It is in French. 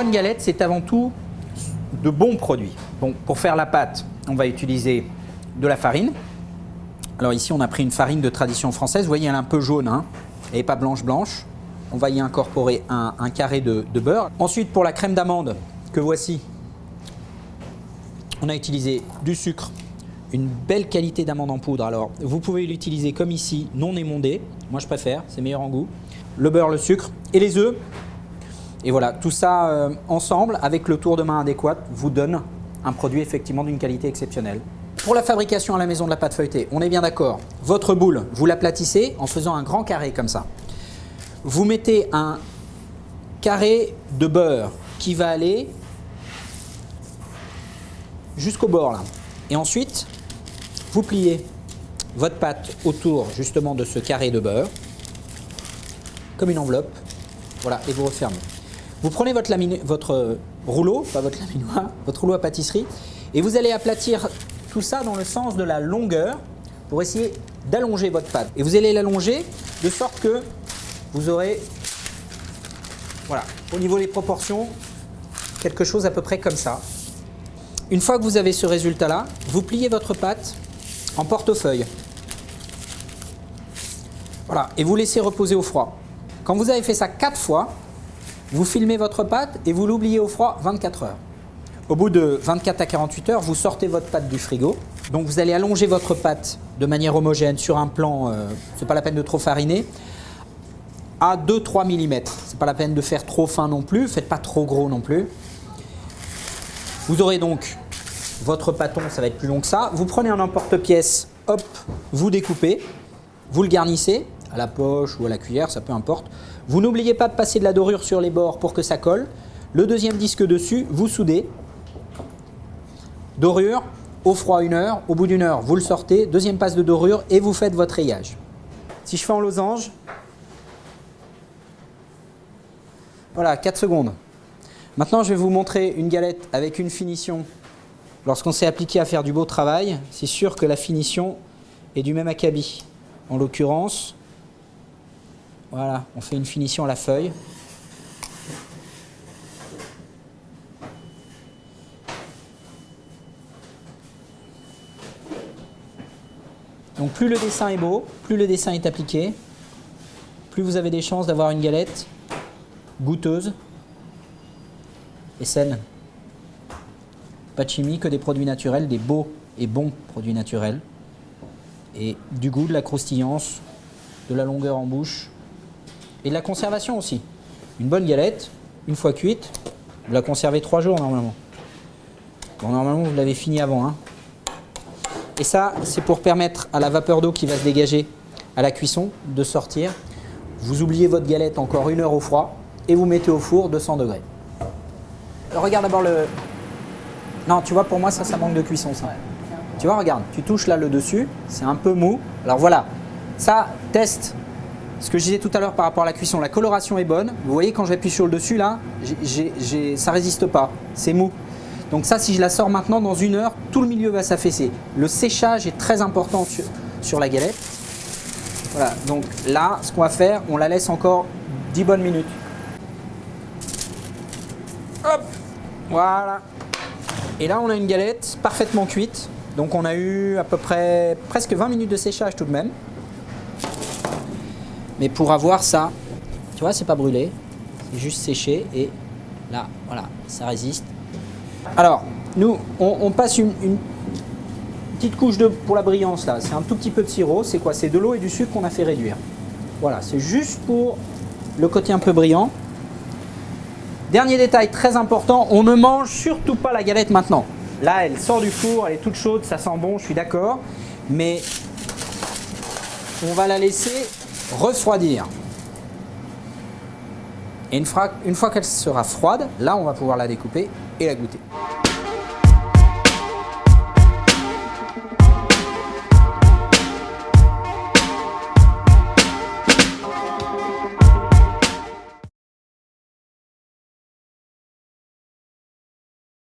bonne galette, c'est avant tout de bons produits. Bon, pour faire la pâte, on va utiliser de la farine. Alors ici, on a pris une farine de tradition française. Vous voyez, elle est un peu jaune, hein. Elle n'est pas blanche. On va y incorporer un carré de beurre. Ensuite, pour la crème d'amande que voici, on a utilisé du sucre, une belle qualité d'amande en poudre. Alors, vous pouvez l'utiliser comme ici, non émondé. Moi, je préfère, c'est meilleur en goût. Le beurre, le sucre et les œufs. Et voilà, tout ça ensemble, avec le tour de main adéquat, vous donne un produit effectivement d'une qualité exceptionnelle. Pour la fabrication à la maison de la pâte feuilletée, on est bien d'accord. Votre boule, vous l'aplatissez en faisant un grand carré comme ça. Vous mettez un carré de beurre qui va aller jusqu'au bord là. Et ensuite, vous pliez votre pâte autour justement de ce carré de beurre, comme une enveloppe. Voilà, et vous refermez. Vous prenez votre rouleau, pas votre laminoir, votre rouleau à pâtisserie, et vous allez aplatir tout ça dans le sens de la longueur pour essayer d'allonger votre pâte. Et vous allez l'allonger de sorte que vous aurez, voilà, au niveau des proportions, quelque chose à peu près comme ça. Une fois que vous avez ce résultat-là, vous pliez votre pâte en portefeuille. Voilà, et vous laissez reposer au froid. Quand vous avez fait ça 4 fois, vous filmez votre pâte et vous l'oubliez au froid 24 heures. Au bout de 24 à 48 heures, vous sortez votre pâte du frigo. Donc vous allez allonger votre pâte de manière homogène sur un plan, c'est pas la peine de trop fariner, à 2-3 mm. C'est pas la peine de faire trop fin non plus, faites pas trop gros non plus. Vous aurez donc votre pâton, ça va être plus long que ça. Vous prenez un emporte-pièce, hop, vous découpez, vous le garnissez à la poche ou à la cuillère, ça peu importe. Vous n'oubliez pas de passer de la dorure sur les bords pour que ça colle. Le deuxième disque dessus, vous soudez. Dorure, au froid 1 heure. Au bout d'1 heure, vous le sortez. Deuxième passe de dorure et vous faites votre rayage. Si je fais en losange, voilà, 4 secondes. Maintenant, je vais vous montrer une galette avec une finition. Lorsqu'on s'est appliqué à faire du beau travail, c'est sûr que la finition est du même acabit. En l'occurrence, voilà, on fait une finition à la feuille. Donc plus le dessin est beau, plus le dessin est appliqué, plus vous avez des chances d'avoir une galette goûteuse et saine. Pas de chimie, que des produits naturels, des beaux et bons produits naturels. Et du goût, de la croustillance, de la longueur en bouche et de la conservation aussi. Une bonne galette, une fois cuite, vous la conservez 3 jours normalement. Bon, normalement, vous l'avez fini avant, hein. Et ça, c'est pour permettre à la vapeur d'eau qui va se dégager à la cuisson de sortir. Vous oubliez votre galette encore 1 heure au froid et vous mettez au four 200 degrés. Alors, regarde d'abord le... Non, tu vois, pour moi, ça manque de cuisson, ça. Tu vois, regarde, tu touches là le dessus, c'est un peu mou. Alors voilà, ça, teste ce que je disais tout à l'heure par rapport à la cuisson. La coloration est bonne. Vous voyez, quand j'appuie sur le dessus, là, ça ne résiste pas, c'est mou. Donc ça, si je la sors maintenant, dans 1 heure, tout le milieu va s'affaisser. Le séchage est très important sur la galette. Voilà, donc là, ce qu'on va faire, on la laisse encore 10 bonnes minutes. Hop, voilà. Et là, on a une galette parfaitement cuite. Donc on a eu à peu près presque 20 minutes de séchage tout de même. Mais pour avoir ça, tu vois, c'est pas brûlé, c'est juste séché et là, voilà, ça résiste. Alors, nous, on passe une petite couche pour la brillance là. C'est un tout petit peu de sirop. C'est quoi? C'est de l'eau et du sucre qu'on a fait réduire. Voilà, c'est juste pour le côté un peu brillant. Dernier détail très important, on ne mange surtout pas la galette maintenant. Là, elle sort du four, elle est toute chaude, ça sent bon, je suis d'accord. Mais on va la laisser refroidir. Et une fois qu'elle sera froide, là, on va pouvoir la découper et la goûter.